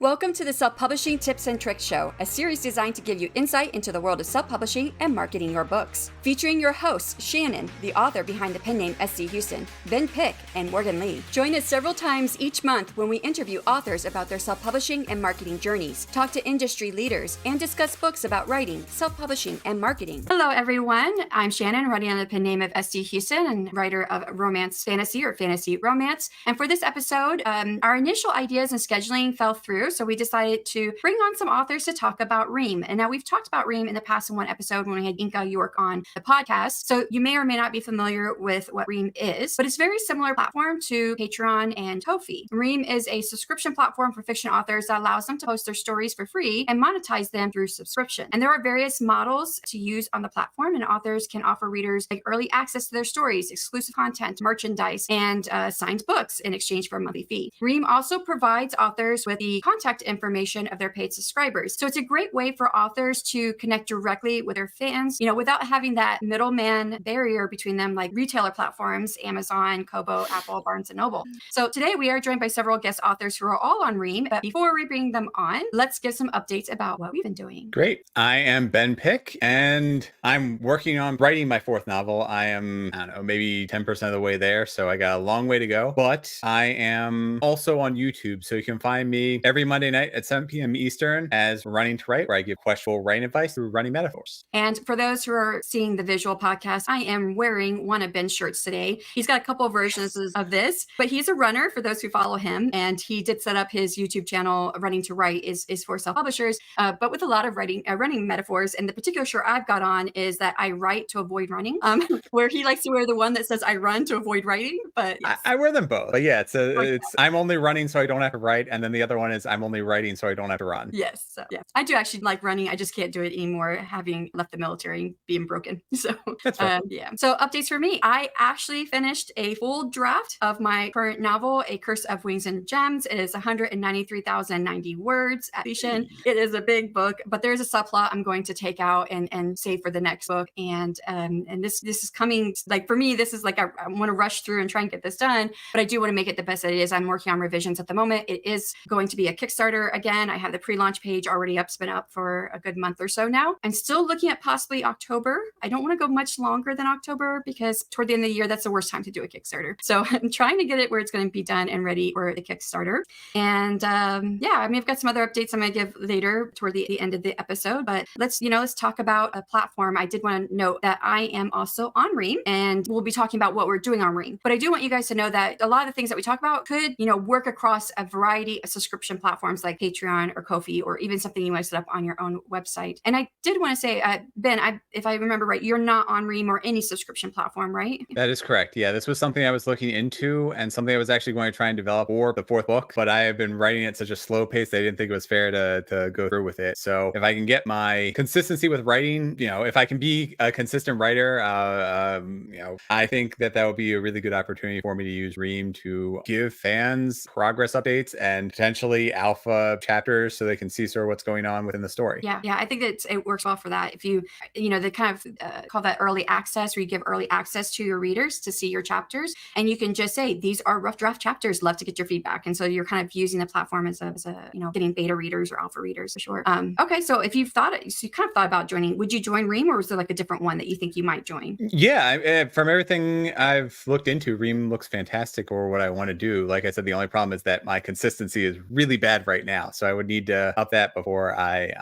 Welcome to the Self-Publishing Tips and Tricks Show, a series designed to give you insight into the world of self-publishing and marketing your books. Featuring your hosts, Shanon, the author behind the pen name S.C. Huston, Ben Pick, and Morgan Lee. Join us several times each month when we interview authors about their self-publishing and marketing journeys, talk to industry leaders, and discuss books about writing, self-publishing, and marketing. Hello, everyone. I'm Shanon, writing under the pen name of S.C. Huston and writer of romance fantasy or fantasy romance. And for this episode, our initial ideas and scheduling fell through. So we decided to bring on some authors to talk about Ream. And now we've talked about Ream in the past in one episode when we had Inka York on the podcast. So you may or may not be familiar with what Ream is, but it's a very similar platform to Patreon and Ko-fi. Ream is a subscription platform for fiction authors that allows them to post their stories for free and monetize them through subscription. And there are various models to use on the platform, and authors can offer readers like early access to their stories, exclusive content, merchandise, and signed books in exchange for a monthly fee. Ream also provides authors with the contact information of their paid subscribers. So it's a great way for authors to connect directly with their fans, without having that middleman barrier between them, like retailer platforms, Amazon, Kobo, Apple, Barnes & Noble. So today we are joined by several guest authors who are all on Ream. But before we bring them on, let's give some updates about what we've been doing. Great. I am Ben Pick, and I'm working on writing my fourth novel. I am, maybe 10% of the way there, so I got a long way to go. But I am also on YouTube, so you can find me every Monday night at 7 p.m. Eastern as Running to Write, where I give questionable writing advice through running metaphors. And for those who are seeing the visual podcast, I am wearing one of Ben's shirts today. He's got a couple of versions of this, but he's a runner for those who follow him. And he did set up his YouTube channel, Running to Write, is for self-publishers, but with a lot of running metaphors. And the particular shirt I've got on is that I write to avoid running, where he likes to wear the one that says I run to avoid writing. But yes. I wear them both. But yeah, it's I'm only running so I don't have to write. And then the other one is I'm only writing so I don't have to run. Yes. So yeah, I do actually like running. I just can't do it anymore, having left the military and being broken. So yeah. So updates for me. I actually finished a full draft of my current novel, A Curse of Wings and Gems. It is 193,090 words at completion. It is a big book, but there's a subplot I'm going to take out and save for the next book. And this is coming, like, for me, this is like I want to rush through and try and get this done, but I do want to make it the best that it is. I'm working on revisions at the moment. It is going to be a Kickstarter again. I have the pre-launch page already up. It's been up for a good month or so now. I'm still looking at possibly October. I don't want to go much longer than October because toward the end of the year, that's the worst time to do a Kickstarter. So I'm trying to get it where it's going to be done and ready for the Kickstarter. And I've got some other updates I'm going to give later toward the end of the episode, but let's talk about a platform. I did want to note that I am also on Ream, and we'll be talking about what we're doing on Ream. But I do want you guys to know that a lot of the things that we talk about could, work across a variety of subscription platforms like Patreon or Ko-fi, or even something you want to set up on your own website. And I did want to say, Ben, if I remember right, you're not on Ream or any subscription platform, right? That is correct. Yeah, this was something I was looking into and something I was actually going to try and develop for the fourth book, but I have been writing at such a slow pace that I didn't think it was fair to go through with it. So if I can get my consistency with writing, if I can be a consistent writer, I think that would be a really good opportunity for me to use Ream to give fans progress updates and potentially alpha chapters so they can see sort of what's going on within the story. Yeah, I think that it works well for that. If you, they kind of call that early access, where you give early access to your readers to see your chapters, and you can just say, these are rough draft chapters, love to get your feedback. And so you're kind of using the platform as a getting beta readers or alpha readers for sure. Okay, so if you've kind of thought about joining, would you join Ream, or was there like a different one that you think you might join? Yeah, from everything I've looked into, Ream looks fantastic for what I want to do. Like I said, the only problem is that my consistency is really bad right now. So I would need to up that before I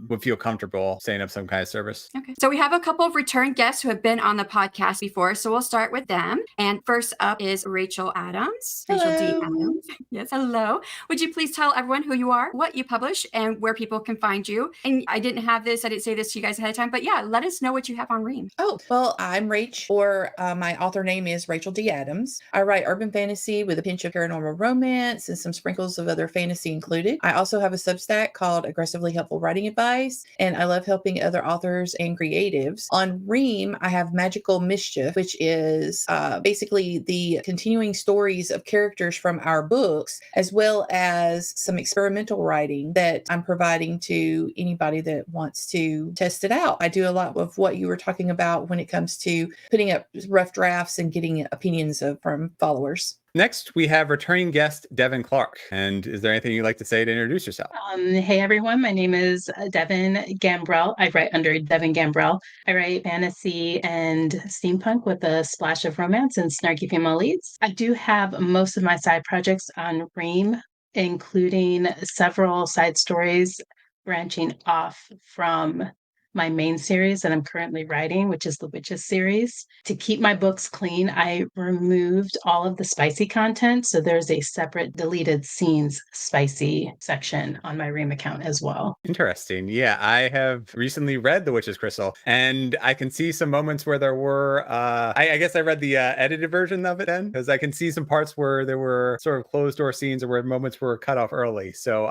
would feel comfortable setting up some kind of service. Okay. So we have a couple of return guests who have been on the podcast before. So we'll start with them. And first up is Rachel Adams. Hello. Rachel D. Adams. Yes, hello. Would you please tell everyone who you are, what you publish, and where people can find you? And I didn't say this to you guys ahead of time, but yeah, let us know what you have on Ream. Oh, well, I'm Rach, or my author name is Rachel D. Adams. I write urban fantasy with a pinch of paranormal romance and some sprinkles of other fantasy included. I also have a Substack called Aggressively Helpful Writing Advice, and I love helping other authors and creatives. On Ream, I have Magical Mischief, which is basically the continuing stories of characters from our books, as well as some experimental writing that I'm providing to anybody that wants to test it out. I do a lot of what you were talking about when it comes to putting up rough drafts and getting opinions from followers. Next, we have returning guest Devin Clark. And is there anything you'd like to say to introduce yourself? Hey everyone, my name is Devin Gambrell. I write under Devin Gambrell. I write fantasy and steampunk with a splash of romance and snarky female leads. I do have most of my side projects on Ream, including several side stories branching off from my main series that I'm currently writing, which is the Witches series. To keep my books clean, I removed all of the spicy content. So there's a separate deleted scenes spicy section on my Ream account as well. Interesting. Yeah, I have recently read The Witch's Crystal, and I can see some moments where there were, I guess I read the edited version of it then, because I can see some parts where there were sort of closed door scenes or where moments were cut off early. So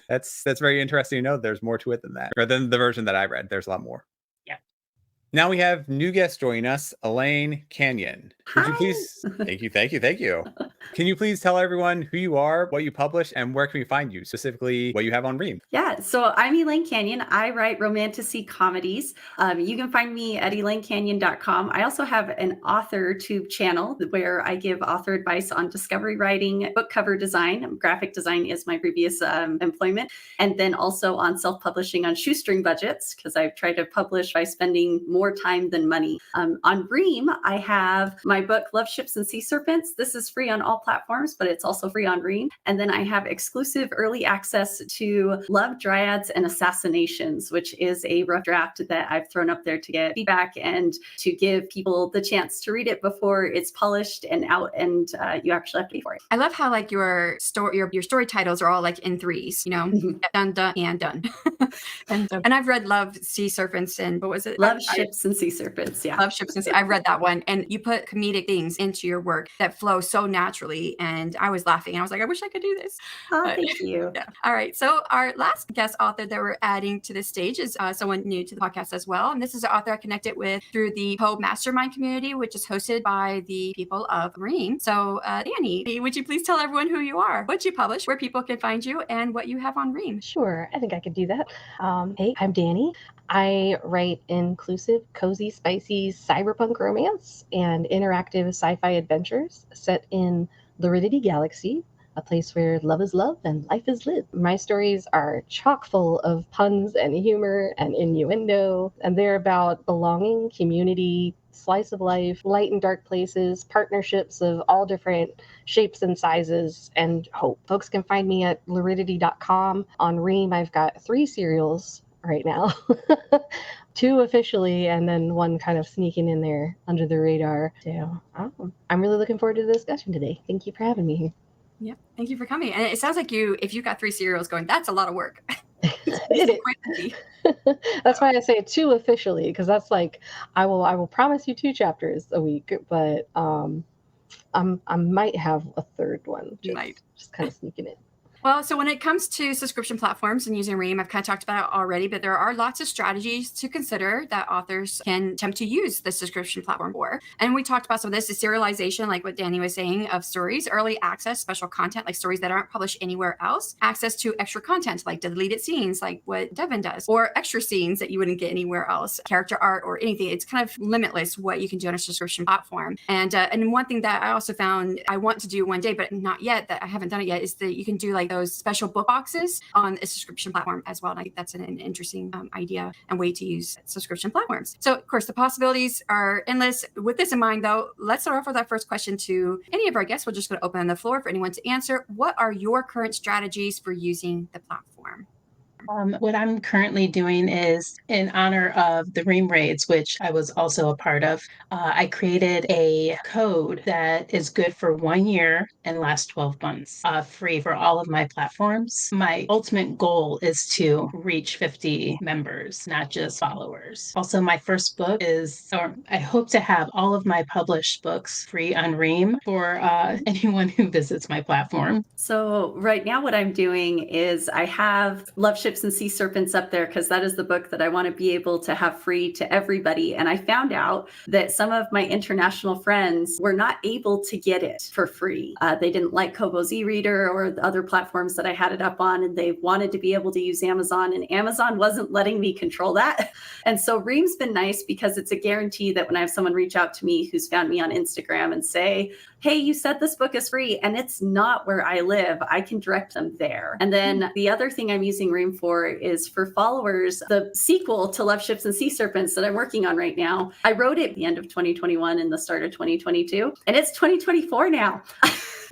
that's very interesting to know there's more to it than that, or than the version that I read. There's a lot more. Yeah. Now we have new guest joining us, Elaine Canyon. Would you please? Thank you. Can you please tell everyone who you are, what you publish, and where can we find you? Specifically, what you have on Ream. Yeah, so I'm Elaine Canyon. I write romantasy comedies. You can find me at elainecanyon.com. I also have an authortube channel where I give author advice on discovery writing, book cover design. Graphic design is my previous employment. And then also on self-publishing on shoestring budgets, because I've tried to publish by spending more time than money. On Ream, I have my book, Love Ships and Sea Serpents. This is free on all platforms, but it's also free on Ream. And then I have exclusive early access to Love, Dryads, and Assassinations, which is a rough draft that I've thrown up there to get feedback and to give people the chance to read it before it's polished and out, and you actually have to pay for it. I love how like your story titles are all like in threes, you know, done, done, and done. and I've read Love, Sea Serpents, and what was it? Love, Ships, and Sea Serpents. Yeah. Love, Ships, and Sea. I've read that one. And you put comedic things into your work that flow so naturally. And I was laughing. And I was like, I wish I could do this. Oh, thank you. Yeah. All right. So our last guest author that we're adding to this stage is someone new to the podcast as well. And this is an author I connected with through the Poe Mastermind community, which is hosted by the people of Ream. So Danny, would you please tell everyone who you are, what you publish, where people can find you, and what you have on Ream? Sure, I think I could do that. Hey, I'm Danny. I write inclusive, cozy, spicy cyberpunk romance and interactive sci-fi adventures set in Luridity Galaxy, a place where love is love and life is lived. My stories are chock full of puns and humor and innuendo, and they're about belonging, community, slice of life, light and dark places, partnerships of all different shapes and sizes, and hope. Folks can find me at luridity.com. On Ream, I've got 3 serials right now. 2 officially, and then 1 kind of sneaking in there under the radar. So I'm really looking forward to the discussion today. Thank you for having me here. Yeah, thank you for coming. And it sounds like if you've got 3 serials going, that's a lot of work. That's why I say 2 officially, because that's like I will promise you 2 chapters a week, but I might have a 3rd one. Just kind of sneaking in. Well, so when it comes to subscription platforms and using Ream, I've kind of talked about it already, but there are lots of strategies to consider that authors can attempt to use the subscription platform for. And we talked about some of this, is serialization, like what Danny was saying, of stories, early access, special content, like stories that aren't published anywhere else, access to extra content, like deleted scenes, like what Devin does, or extra scenes that you wouldn't get anywhere else, character art or anything. It's kind of limitless what you can do on a subscription platform. And one thing that I also found I want to do one day, but not yet, that I haven't done it yet, is that you can do like those special book boxes on a subscription platform as well. And I think that's an interesting idea and way to use subscription platforms. So of course, the possibilities are endless. With this in mind though, let's start off with our first question to any of our guests. We're just going to open the floor for anyone to answer. What are your current strategies for using the platform? What I'm currently doing is, in honor of the Ream raids, which I was also a part of, I created a code that is good for 1 year and lasts 12 months, free for all of my platforms. My ultimate goal is to reach 50 members, not just followers. Also, my first book I hope to have all of my published books free on Ream for anyone who visits my platform. So right now what I'm doing is I have Love, Ships, and Sea Serpents up there because that is the book that I want to be able to have free to everybody. And I found out that some of my international friends were not able to get it for free. They didn't like Kobo's e-reader or the other platforms that I had it up on, and they wanted to be able to use Amazon, and Amazon wasn't letting me control that. And so Ream's been nice because it's a guarantee that when I have someone reach out to me who's found me on Instagram and say, hey, you said this book is free and it's not where I live. I can direct them there. And then the other thing I'm using Ream for is for followers, the sequel to Love Ships and Sea Serpents that I'm working on right now. I wrote it at the end of 2021 and the start of 2022, and it's 2024 now.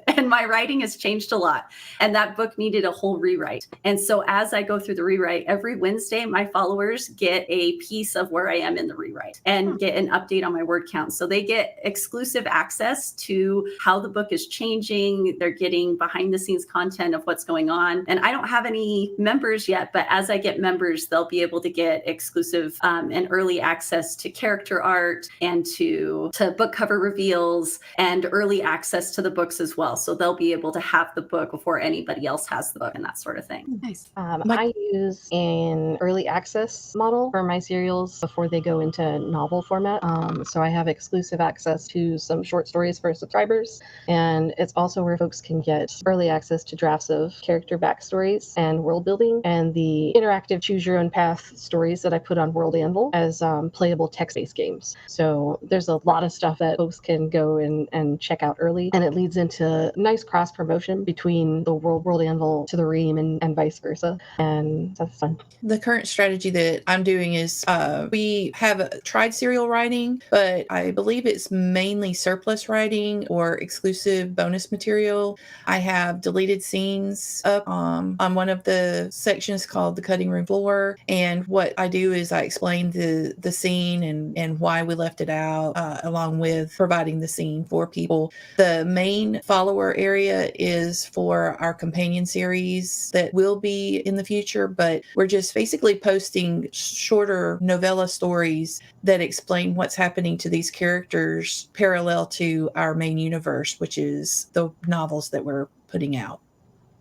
And my writing has changed a lot. And that book needed a whole rewrite. And so as I go through the rewrite, every Wednesday, my followers get a piece of where I am in the rewrite and get an update on my word count. So they get exclusive access to how the book is changing. They're getting behind the scenes content of what's going on. And I don't have any members yet, but as I get members, they'll be able to get exclusive and early access to character art and to book cover reveals and early access to the books as well. So they'll be able to have the book before anybody else has the book and that sort of thing. Nice. I use an early access model for my serials before they go into novel format. So I have exclusive access to some short stories for subscribers. And it's also where folks can get early access to drafts of character backstories and world building and the interactive choose your own path stories that I put on World Anvil as playable text-based games. So there's a lot of stuff that folks can go and check out early. And it leads into nice cross promotion between the World Anvil to the Ream and vice versa. And that's fun. The current strategy that I'm doing is we have tried serial writing, but I believe it's mainly surplus writing or exclusive bonus material. I have deleted scenes up on one of the sections called the cutting room floor. And what I do is I explain the scene and why we left it out, along with providing the scene for people. The main follower area is for our companion series that will be in the future, but we're just basically posting shorter novella stories that explain what's happening to these characters parallel to our main universe, which is the novels that we're putting out.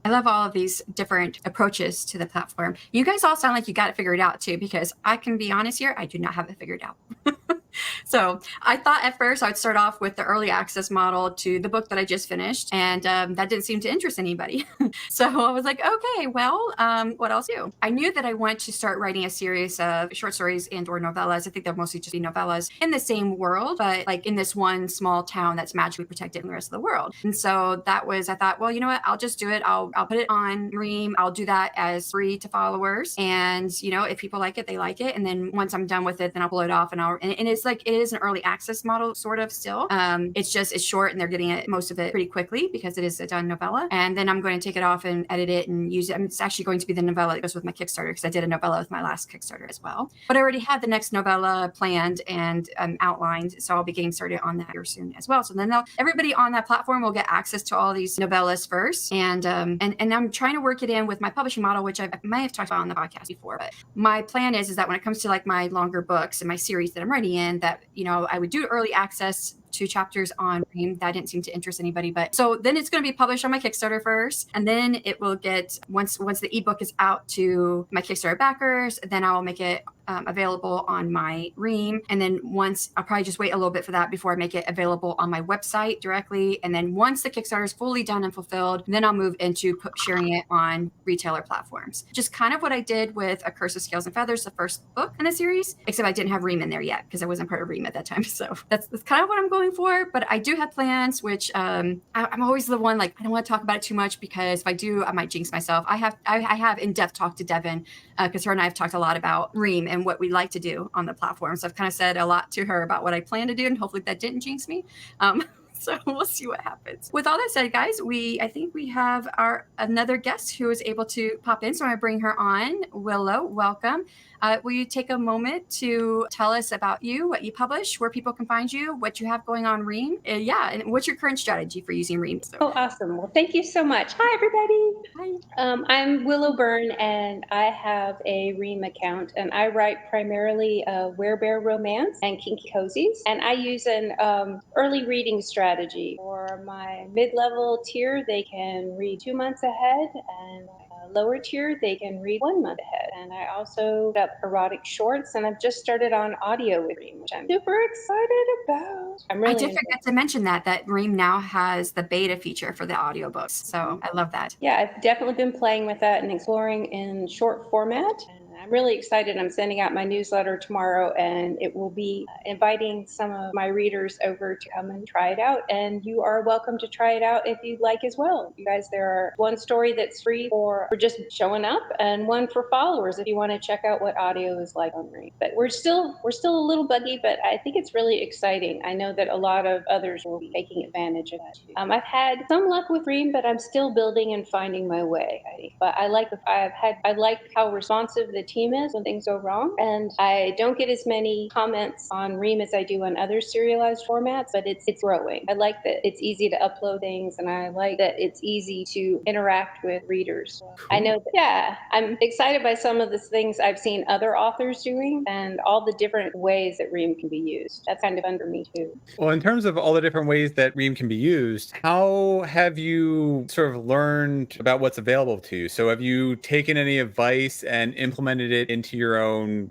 I love all of these different approaches to the platform. You guys all sound like you got it figured out too, because I can be honest here, I do not have it figured out. So I thought at first I'd start off with the early access model to the book that I just finished, and that didn't seem to interest anybody. So I was like, okay, well, what else do? I knew that I wanted to start writing a series of short stories and or novellas. I think they'll mostly just be novellas in the same world, but like in this one small town that's magically protected from the rest of the world. And so that was, I thought, well, you know what? I'll just do it. I'll put it on Ream. I'll do that as free to followers. And, you know, if people like it, they like it. And then once I'm done with it, then I'll pull it off and it's like, it is an early access model sort of still. It's short and they're getting it, most of it pretty quickly because it is a done novella. And then I'm going to take it off and edit it and use it. I mean, it's actually going to be the novella that goes with my Kickstarter because I did a novella with my last Kickstarter as well. But I already had the next novella planned and outlined. So I'll be getting started on that here soon as well. So then everybody on that platform will get access to all these novellas first. And I'm trying to work it in with my publishing model, which I might have talked about on the podcast before. But my plan is that when it comes to like my longer books and my series that I'm writing in, that, you know, I would do early access to chapters on Ream. That didn't seem to interest anybody, but so then it's going to be published on my Kickstarter first, and then it will get once the ebook is out to my Kickstarter backers, then I will make it available on my Ream, and then once I'll probably just wait a little bit for that before I make it available on my website directly, and then once the Kickstarter is fully done and fulfilled, then I'll move into sharing it on retailer platforms. Just kind of what I did with A Curse of Scales and Feathers, the first book in the series, except I didn't have Ream in there yet because I wasn't part of Ream at that time. So that's kind of what I'm going for, but I do have plans, which I'm always the one, like, I don't want to talk about it too much because if I do, I might jinx myself. I have in-depth talk to Devin because her and I have talked a lot about Ream and what we like to do on the platform. So I've kind of said a lot to her about what I plan to do, and hopefully that didn't jinx me. So we'll see what happens. With all that said, guys, I think we have another guest who is able to pop in. So I'm going to bring her on. Willow, welcome. Will you take a moment to tell us about you, what you publish, where people can find you, what you have going on Ream? And what's your current strategy for using Ream? So. Oh, awesome. Well, thank you so much. Hi, everybody. Hi. I'm Willow Byrne, and I have a Ream account, and I write primarily werebear romance and kinky cozies, and I use an early reading strategy. For my mid-level tier, they can read 2 months ahead, and lower tier, they can read 1 month ahead. And I also put up erotic shorts, and I've just started on audio with Ream, which I'm super excited about. I did forget to mention that Ream now has the beta feature for the audiobooks. So I love that. Yeah, I've definitely been playing with that and exploring in short format. And I'm really excited. I'm sending out my newsletter tomorrow, and it will be inviting some of my readers over to come and try it out. And you are welcome to try it out if you'd like as well. You guys, there are one story that's free for just showing up, and one for followers if you want to check out what audio is like on Ream. But we're still a little buggy, but I think it's really exciting. I know that a lot of others will be taking advantage of that too. I've had some luck with Ream, but I'm still building and finding my way. But I like how responsive the team is when things go wrong, and I don't get as many comments on Ream as I do on other serialized formats, but it's growing. I like that it's easy to upload things, and I like that it's easy to interact with readers. I know that, yeah, I'm excited by some of the things I've seen other authors doing and all the different ways that Ream can be used. That's kind of under me too. Well, in terms of all the different ways that Ream can be used, how have you sort of learned about what's available to you? So have you taken any advice and implemented it into your own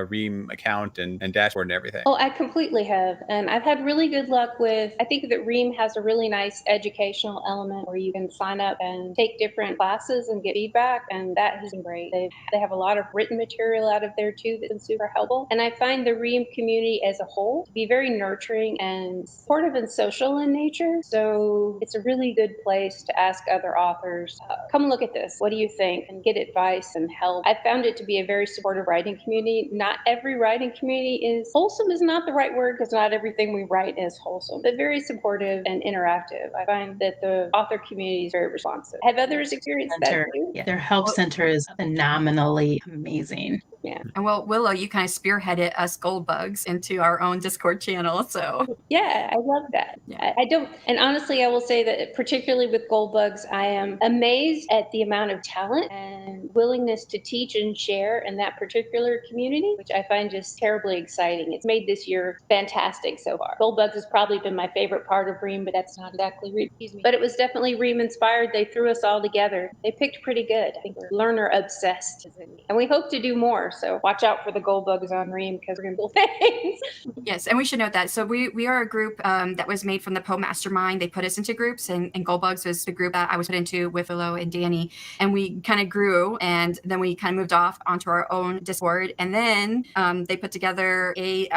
Ream account and dashboard and everything? Oh, I completely have. And I've had really good luck with, I think that Ream has a really nice educational element where you can sign up and take different classes and get feedback. And that has been great. They have a lot of written material out of there too that's been super helpful. And I find the Ream community as a whole to be very nurturing and supportive and social in nature. So it's a really good place to ask other authors, come look at this. What do you think? And get advice and help. I found it to be a very supportive writing community. Not every writing community is wholesome, is not the right word, because not everything we write is wholesome, but very supportive and interactive. I find that the author community is very responsive. Have others experienced that too? Yeah, their help center is phenomenally amazing. Yeah. And well, Willow, you kind of spearheaded us gold bugs into our own Discord channel. So yeah, I love that. Yeah. I don't, and honestly, I will say that particularly with gold bugs, I am amazed at the amount of talent and willingness to teach and share in that particular community, which I find just terribly exciting. It's made this year fantastic so far. Gold bugs has probably been my favorite part of Ream, but that's not exactly Ream, but it was definitely Ream inspired. They threw us all together. They picked pretty good. I think we're learner obsessed, and we hope to do more. So watch out for the gold bugs on Ream, because we're going to build things. Yes, and we should note that. So we are a group that was made from the Poe Mastermind. They put us into groups, and Goldbugs was the group that I was put into with Willow and Danny. And we kind of grew, and then we kind of moved off onto our own Discord. And then they put together a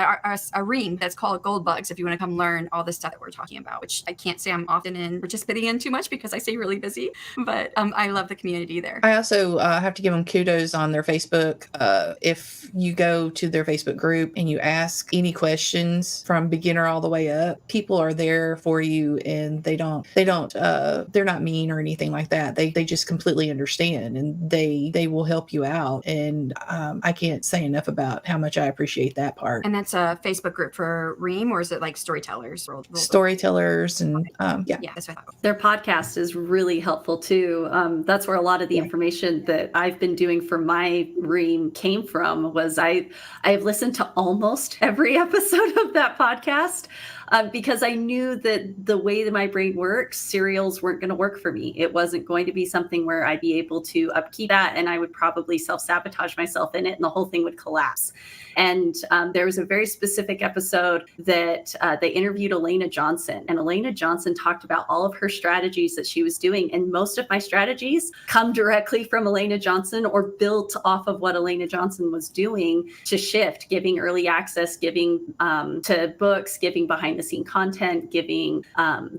Ream that's called Goldbugs if you want to come learn all the stuff that we're talking about, which I can't say I'm often in participating in too much because I stay really busy. But I love the community there. I also have to give them kudos on their Facebook. If you go to their Facebook group and you ask any questions from beginner all the way up, people are there for you, and they're not mean or anything like that. They just completely understand, and they will help you out. And I can't say enough about how much I appreciate that part. And that's a Facebook group for Ream, or is it like storytellers? Storytellers, and yeah, that's what I thought. Their podcast is really helpful too. That's where a lot of the information that I've been doing for my Ream came from. Was I've listened to almost every episode of that podcast because I knew that the way that my brain works, serials weren't going to work for me. It wasn't going to be something where I'd be able to upkeep that, and I would probably self-sabotage myself in it, and the whole thing would collapse. And there was a very specific episode that they interviewed Elena Johnson, and Elena Johnson talked about all of her strategies that she was doing. And most of my strategies come directly from Elena Johnson or built off of what Elena Johnson was doing to shift, giving early access, giving to books, giving behind the scene content, giving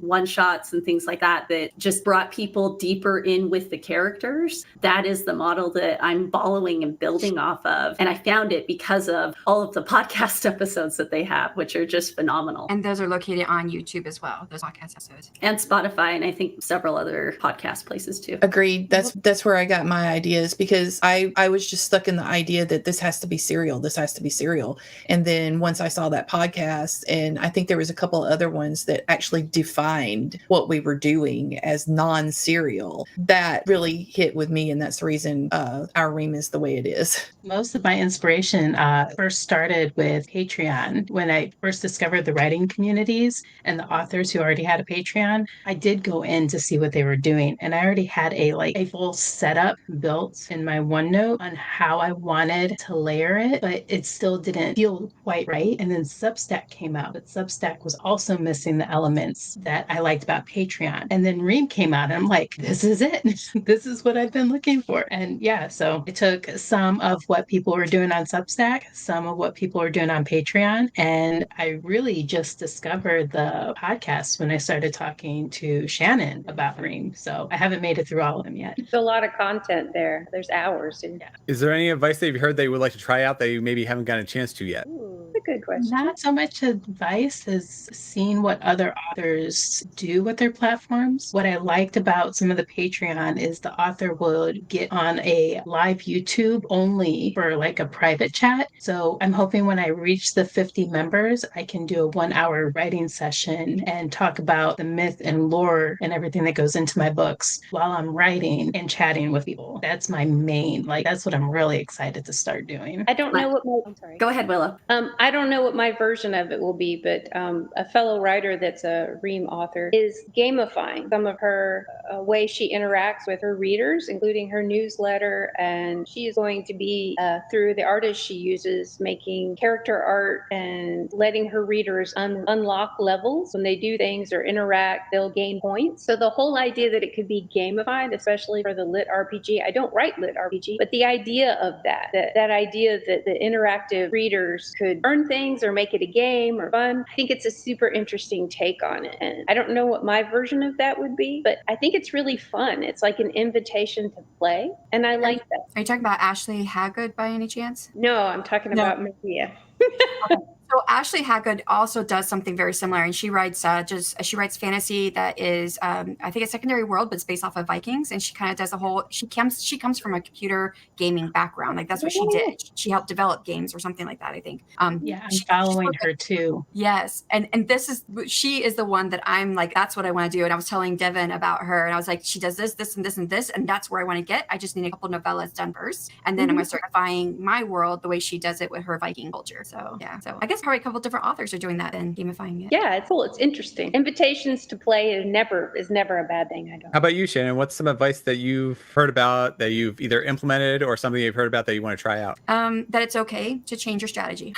one shots and things like that, that just brought people deeper in with the characters. That is the model that I'm following and building off of. And I found it because of all of the podcast episodes that they have, which are just phenomenal. And those are located on YouTube as well, those podcast episodes. And Spotify, and I think several other podcast places too. Agreed. That's where I got my ideas, because I was just stuck in the idea that this has to be serial. This has to be serial. And then once I saw that podcast, and I think there was a couple other ones that actually defined what we were doing as non-serial, that really hit with me. And that's the reason our Ream is the way it is. Most of my inspiration first started with Patreon. When I first discovered the writing communities and the authors who already had a Patreon, I did go in to see what they were doing. And I already had a full setup built in my OneNote on how I wanted to layer it, but it still didn't feel quite right. And then Substack came out, but Substack Substack was also missing the elements that I liked about Patreon. And then Ream came out and I'm like, this is it. This is what I've been looking for. And yeah, so it took some of what people were doing on Substack, some of what people were doing on Patreon. And I really just discovered the podcast when I started talking to Shanon about Ream. So I haven't made it through all of them yet. There's a lot of content there. There's hours. Yeah. Is there any advice that you've heard that you would like to try out that you maybe haven't gotten a chance to yet? Ooh, that's a good question. Not so much advice as seeing what other authors do with their platforms. What I liked about some of the Patreon is the author would get on a live YouTube only for like a private chat. So I'm hoping when I reach the 50 members, I can do a 1-hour writing session and talk about the myth and lore and everything that goes into my books while I'm writing and chatting with people. That's my main, like, that's what I'm really excited to start doing. I don't know what my, I'm sorry. Go ahead, Willow. I don't know what my version of it will be, but a fellow writer that's a Ream author is gamifying some of her way she interacts with her readers, including her newsletter. And she is going to be, through the artist she uses, making character art and letting her readers unlock levels. When they do things or interact, they'll gain points. So the whole idea that it could be gamified, especially for the lit RPG, I don't write lit RPG, but the idea of that idea that the interactive readers could earn things or make it a game or fun, I think it's a super interesting take on it. And I don't know what my version of that would be, but I think it's really fun. It's like an invitation to play, and I like that. Are you talking about Ashley Hagood by any chance? No, I'm talking about Maria. So Ashley Hagood also does something very similar, and she writes she writes fantasy that is I think a secondary world, but it's based off of Vikings, and she kind of does the whole. She comes from a computer gaming background, like that's what she did. She helped develop games or something like that, I think. Yeah, I'm following her too. Yes, and she is the one that I'm like, that's what I want to do. And I was telling Devin about her, and I was like, she does this, this, and this, and this, and that's where I want to get. I just need a couple novellas done first, and then I'm going to start defying my world the way she does it with her Viking culture. So yeah, so I guess probably a couple different authors are doing that and gamifying it. Yeah, it's cool. It's interesting. Invitations to play is never a bad thing. I don't. How about you, Shanon? What's some advice that you've heard about that you've either implemented or something you've heard about that you want to try out? That it's okay to change your strategy.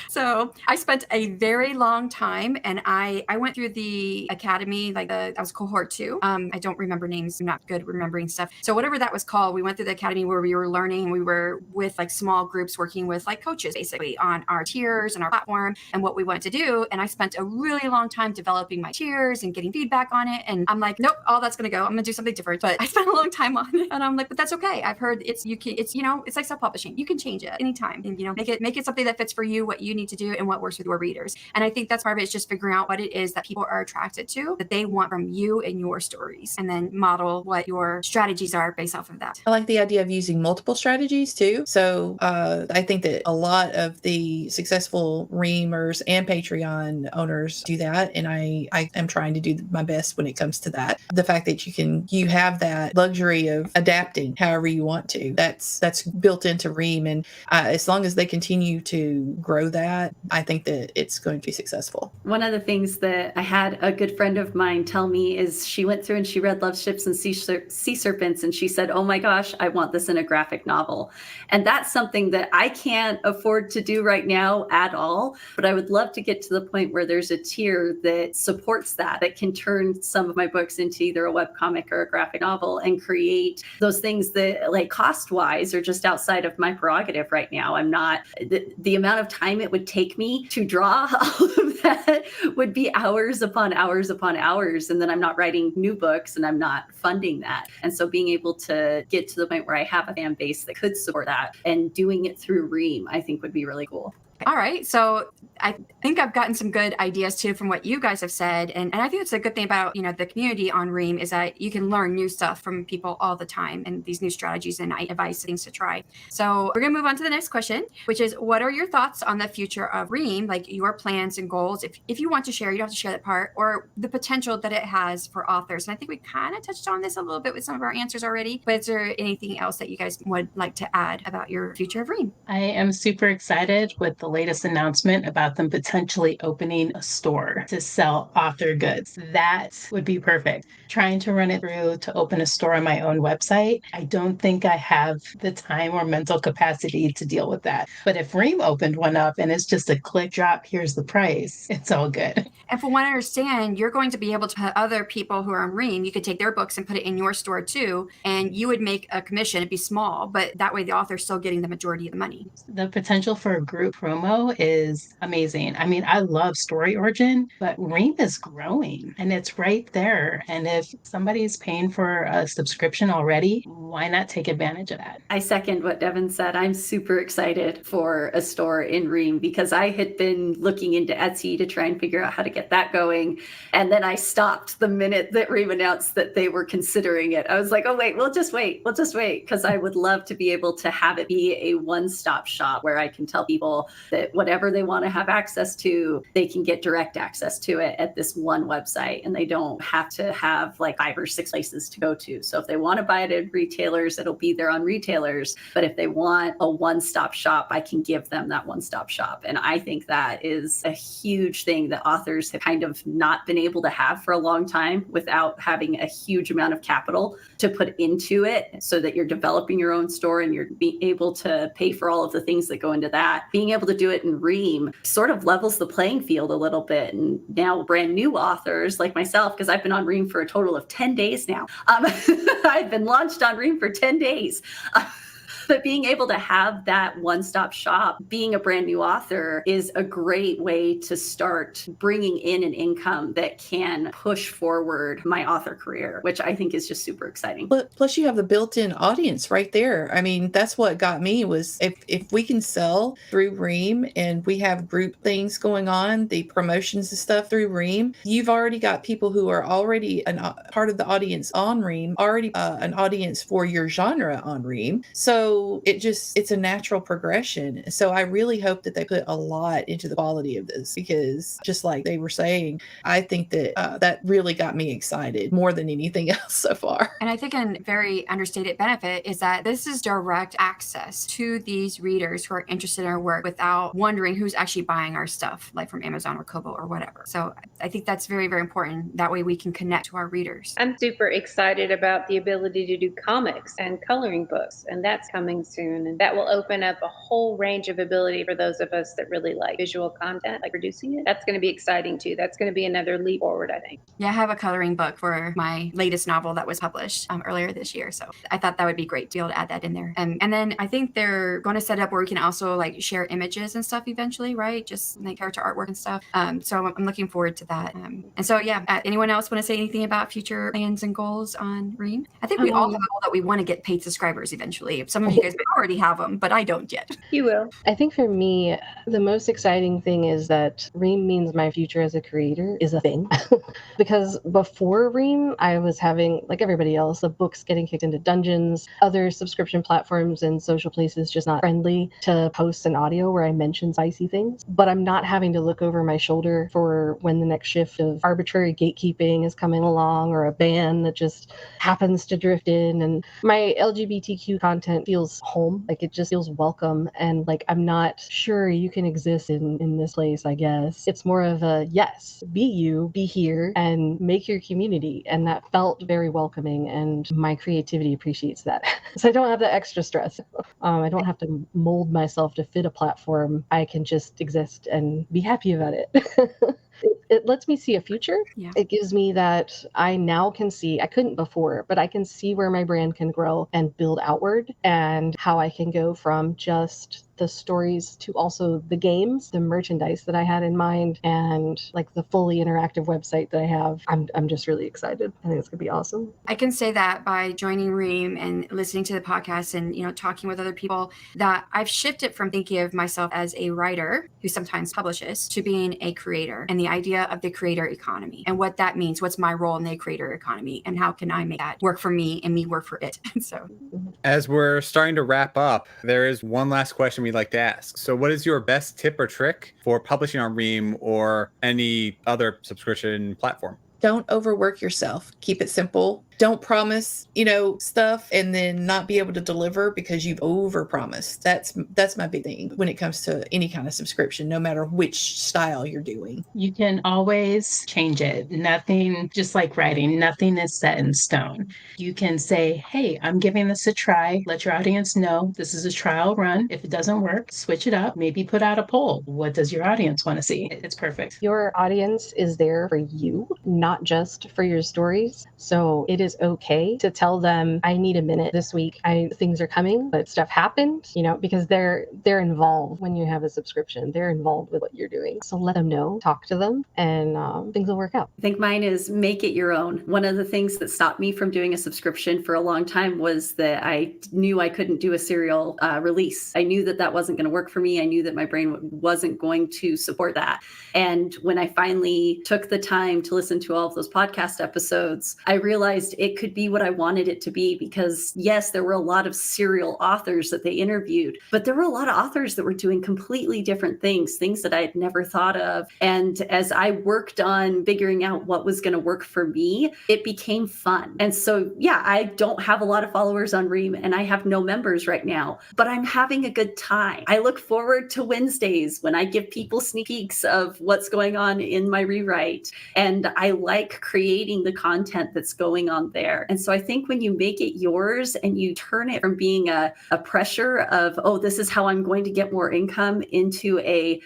So I spent a very long time, and I went through the academy, like I was cohort 2. I don't remember names. I'm not good remembering stuff. So whatever that was called, we went through the academy where we were learning. We were with like small groups working with like coaches basically on our tiers and our platform and what we wanted to do. And I spent a really long time developing my tiers and getting feedback on it. And I'm like, nope, all that's going to go. I'm going to do something different. But I spent a long time on it, and I'm like, but that's okay. I've heard it's like self-publishing. You can change it anytime, and make it something that fits for you, what you need to do, and what works with your readers. And I think that's part of it, is just figuring out what it is that people are attracted to, that they want from you and your stories, and then model what your strategies are based off of that. I like the idea of using multiple strategies too. So I think that a lot of the successful Reamers and Patreon owners do that. And I am trying to do my best when it comes to that. The fact that you have that luxury of adapting however you want to, that's built into Ream. And as long as they continue to grow that, I think that it's going to be successful. One of the things that I had a good friend of mine tell me is she went through and she read Love Ships and Sea Serpents, and she said, oh my gosh, I want this in a graphic novel. And that's something that I can't afford to do right now at all, but I would love to get to the point where there's a tier that supports that can turn some of my books into either a webcomic or a graphic novel and create those things that, like, cost-wise are just outside of my prerogative right now. I'm not, the amount of time it would take me to draw all of that would be hours upon hours upon hours. And then I'm not writing new books and I'm not funding that. And so being able to get to the point where I have a fan base that could support that and doing it through Ream, I think would be really cool. All right. So I think I've gotten some good ideas too from what you guys have said. And I think it's a good thing about, the community on Ream is that you can learn new stuff from people all the time and these new strategies and advice, things to try. So we're going to move on to the next question, which is, what are your thoughts on the future of Ream? Like your plans and goals, if you want to share, you don't have to share that part, or the potential that it has for authors. And I think we kind of touched on this a little bit with some of our answers already, but is there anything else that you guys would like to add about your future of Ream? I am super excited with the latest announcement about them potentially opening a store to sell author goods. That would be perfect. Trying to run it through to open a store on my own website, I don't think I have the time or mental capacity to deal with that. But if Ream opened one up and it's just a click drop, here's the price, it's all good. And from what I understand, you're going to be able to put other people who are on Ream, you could take their books and put it in your store too, and you would make a commission. It'd be small, but that way the author's still getting the majority of the money. The potential for a group promo is amazing. I mean, I love Story Origin, but Ream is growing and it's right there. And if somebody's paying for a subscription already, why not take advantage of that? I second what Devin said. I'm super excited for a store in Ream because I had been looking into Etsy to try and figure out how to get that going. And then I stopped the minute that Ream announced that they were considering it. I was like, oh, wait, we'll just wait. Because I would love to be able to have it be a one-stop shop where I can tell people that whatever they want to have access to, they can get direct access to it at this one website. And they don't have to have like 5 or 6 places to go to. So if they want to buy it at retailers, it'll be there on retailers. But if they want a one-stop shop, I can give them that one-stop shop. And I think that is a huge thing that authors have kind of not been able to have for a long time without having a huge amount of capital to put into it so that you're developing your own store and you're being able to pay for all of the things that go into that. Being able to do it in Ream sort of levels the playing field a little bit. And now brand new authors like myself, because I've been on Ream for a total of 10 days now. I've been launched on Ream for 10 days. But being able to have that one-stop shop, being a brand new author is a great way to start bringing in an income that can push forward my author career, which I think is just super exciting. Plus you have the built-in audience right there. I mean, that's what got me was if we can sell through Ream and we have group things going on, the promotions and stuff through Ream, you've already got people who are already part of the audience on Ream, already an audience for your genre on Ream. So it's a natural progression. So I really hope that they put a lot into the quality of this because just like they were saying, I think that that really got me excited more than anything else so far. And I think a very understated benefit is that this is direct access to these readers who are interested in our work without wondering who's actually buying our stuff, like from Amazon or Kobo or whatever. So I think that's very, very important. That way we can connect to our readers. I'm super excited about the ability to do comics and coloring books, and that's coming soon. And that will open up a whole range of ability for those of us that really like visual content, like producing it. That's going to be exciting too. That's going to be another leap forward, I think. Yeah, I have a coloring book for my latest novel that was published earlier this year. So I thought that would be great to be able to add that in there. And then I think they're going to set up where we can also like share images and stuff eventually, right? Just like character artwork and stuff. So I'm looking forward to that. And so, yeah, anyone else want to say anything about future plans and goals on Ream? I think we all have a goal that we want to get paid subscribers eventually. Some of you guys may already have them, but I don't yet. You will. I think for me, the most exciting thing is that Ream means my future as a creator is a thing. Because before Ream, I was having, like everybody else, the books getting kicked into dungeons, other subscription platforms and social places just not friendly to post an audio where I mention spicy things. But I'm not having to look over my shoulder for when the next shift of arbitrary gatekeeping is coming along or a ban that just happens to drift in. And my LGBTQ content feels home, like it just feels welcome. And like, I'm not sure you can exist in this place, I guess. It's more of a, yes, be you, be here, and make your community. And that felt very welcoming. And my creativity appreciates that. So I don't have the extra stress. I don't have to mold myself to fit a platform. I can just exist and be happy about it. It lets me see a future. Yeah. It gives me that I now can see, I couldn't before, but I can see where my brand can grow and build outward and how I can go from just the stories to also the games, the merchandise that I had in mind, and like the fully interactive website that I have. I'm just really excited. I think it's gonna be awesome. I can say that by joining Ream and listening to the podcast and, you know, talking with other people, that I've shifted from thinking of myself as a writer who sometimes publishes to being a creator, and the idea of the creator economy and what that means. What's my role in the creator economy and how can I make that work for me and me work for it? So as we're starting to wrap up, there is one last question we'd like to ask. So what is your best tip or trick for publishing on Ream or any other subscription platform? Don't overwork yourself. Keep it simple. don't promise, stuff and then not be able to deliver because you've overpromised. That's my big thing when it comes to any kind of subscription, no matter which style you're doing. You can always change it. Nothing, just like writing, nothing is set in stone. You can say, hey, I'm giving this a try. Let your audience know this is a trial run. If it doesn't work, switch it up. Maybe put out a poll. What does your audience want to see? It's perfect. Your audience is there for you, not just for your stories. So it is okay to tell them, I need a minute this week. Things are coming, but stuff happened, because they're involved when you have a subscription. They're involved with what you're doing. So let them know, talk to them, and things will work out. I think mine is make it your own. One of the things that stopped me from doing a subscription for a long time was that I knew I couldn't do a serial release. I knew that wasn't going to work for me. I knew that my brain wasn't going to support that. And when I finally took the time to listen to all of those podcast episodes, I realized it could be what I wanted it to be, because yes, there were a lot of serial authors that they interviewed, but there were a lot of authors that were doing completely different things that I had never thought of. And as I worked on figuring out what was going to work for me, it became fun. And so, yeah, I don't have a lot of followers on Ream and I have no members right now, but I'm having a good time. I look forward to Wednesdays when I give people sneak peeks of what's going on in my rewrite. And I like creating the content that's going on there. And so I think when you make it yours and you turn it from being a pressure of, oh, this is how I'm going to get more income, into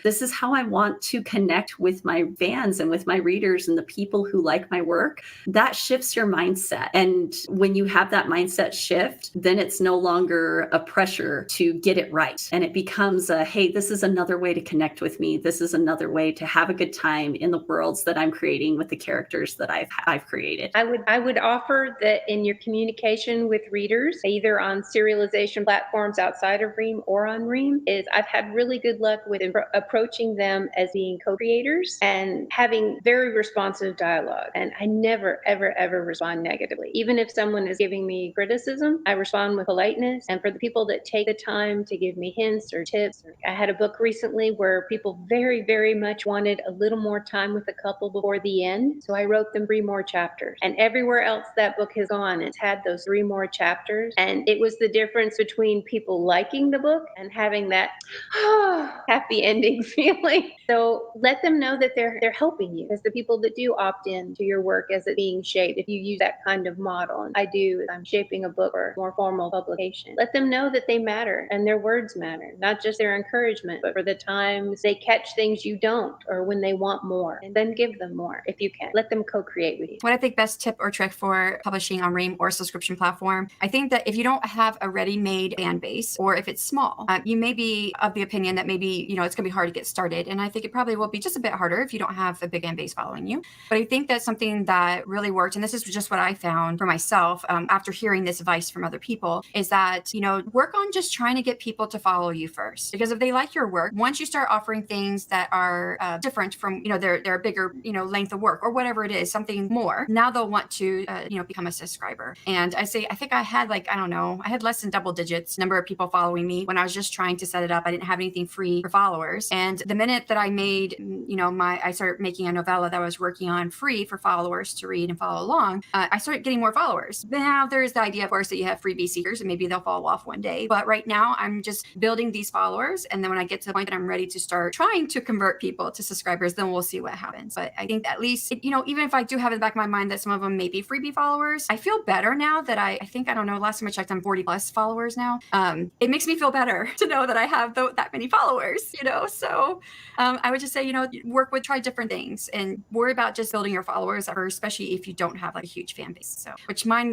this is how I want to connect with my fans and with my readers and the people who like my work, that shifts your mindset. And when you have that mindset shift, then it's no longer a pressure to get it right. And it becomes hey, this is another way to connect with me. This is another way to have a good time in the worlds that I'm creating with the characters that I've created. I would offer that in your communication with readers, either on serialization platforms outside of Ream or on Ream, is I've had really good luck with approaching them as being co-creators and having very responsive dialogue. And I never, ever, ever respond negatively. Even if someone is giving me criticism, I respond with politeness. And for the people that take the time to give me hints or tips, I had a book recently where people very, very much wanted a little more time with the couple before the end. So I wrote them 3 more chapters. And everywhere else that book has gone, it's had those 3 more chapters. And it was the difference between people liking the book and having that happy ending feeling. So let them know that they're helping you, as the people that do opt in to your work as it being shaped. If you use that kind of model, and I'm shaping a book for more formal publication, let them know that they matter and their words matter, not just their encouragement, but for the times they catch things you don't, or when they want more, and then give them more if you can. Let them co-create with you. What I think best tip or trick for publishing on Ream or subscription platform, I think that if you don't have a ready-made fan base, or if it's small, you may be of the opinion that maybe, it's going to be hard to get started. And I think it probably will be just a bit harder if you don't have a big fan base following you. But I think that's something that really worked. And this is just what I found for myself after hearing this advice from other people, is that, work on just trying to get people to follow you first. Because if they like your work, once you start offering things that are different from, their bigger, length of work or whatever it is, something more, now they'll want to, become a subscriber. And I think I had I had less than double digits number of people following me when I was just trying to set it up. I didn't have anything free for followers. And the minute that I made, I started making a novella that I was working on free for followers to read and follow along, I started getting more followers. Now there is the idea, of course, that you have freebie seekers and maybe they'll fall off one day. But right now I'm just building these followers. And then when I get to the point that I'm ready to start trying to convert people to subscribers, then we'll see what happens. But I think at least, even if I do have in the back of my mind that some of them may be freebie followers, I feel better now that I think, last time I checked, I'm 40 plus followers now. It makes me feel better to know that I have that many followers, So I would just say, try different things and worry about just building your followers at first, especially if you don't have a huge fan base. So,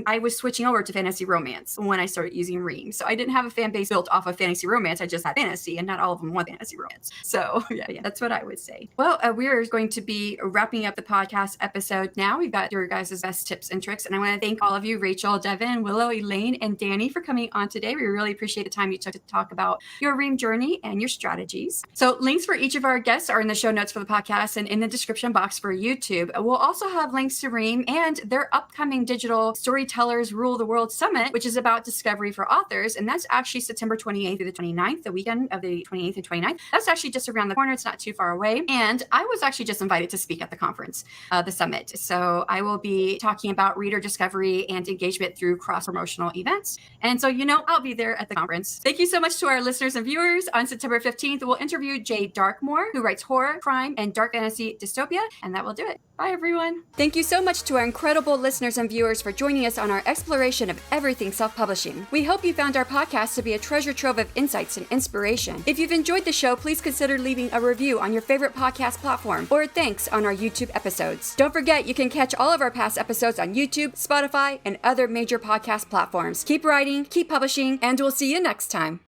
I was switching over to fantasy romance when I started using Ream. So I didn't have a fan base built off of fantasy romance. I just had fantasy, and not all of them want fantasy romance. So yeah, that's what I would say. Well, we are going to be wrapping up the podcast episode now. We've got your guys' best tips and tricks. And I want to thank all of you, Rachel, Devin, Willow, Elaine, and Danny, for coming on today. We really appreciate the time you took to talk about your Ream journey and your strategies. So links for each of our guests are in the show notes for the podcast and in the description box for YouTube. We'll also have links to Ream and their upcoming digital Storytellers Rule the World Summit, which is about discovery for authors. And that's actually September 28th through the 29th, the weekend of the 28th and 29th. That's actually just around the corner. It's not too far away. And I was actually just invited to speak at the conference, the summit. So I will be talking about readership reader discovery and engagement through cross-promotional events. And so, I'll be there at the conference. Thank you so much to our listeners and viewers. On September 15th, we'll interview Jay Darkmore, who writes horror, crime, and dark fantasy dystopia. And that will do it. Bye, everyone. Thank you so much to our incredible listeners and viewers for joining us on our exploration of everything self-publishing. We hope you found our podcast to be a treasure trove of insights and inspiration. If you've enjoyed the show, please consider leaving a review on your favorite podcast platform or thanks on our YouTube episodes. Don't forget, you can catch all of our past episodes on YouTube, Spotify, and other major podcast platforms. Keep writing, keep publishing, and we'll see you next time.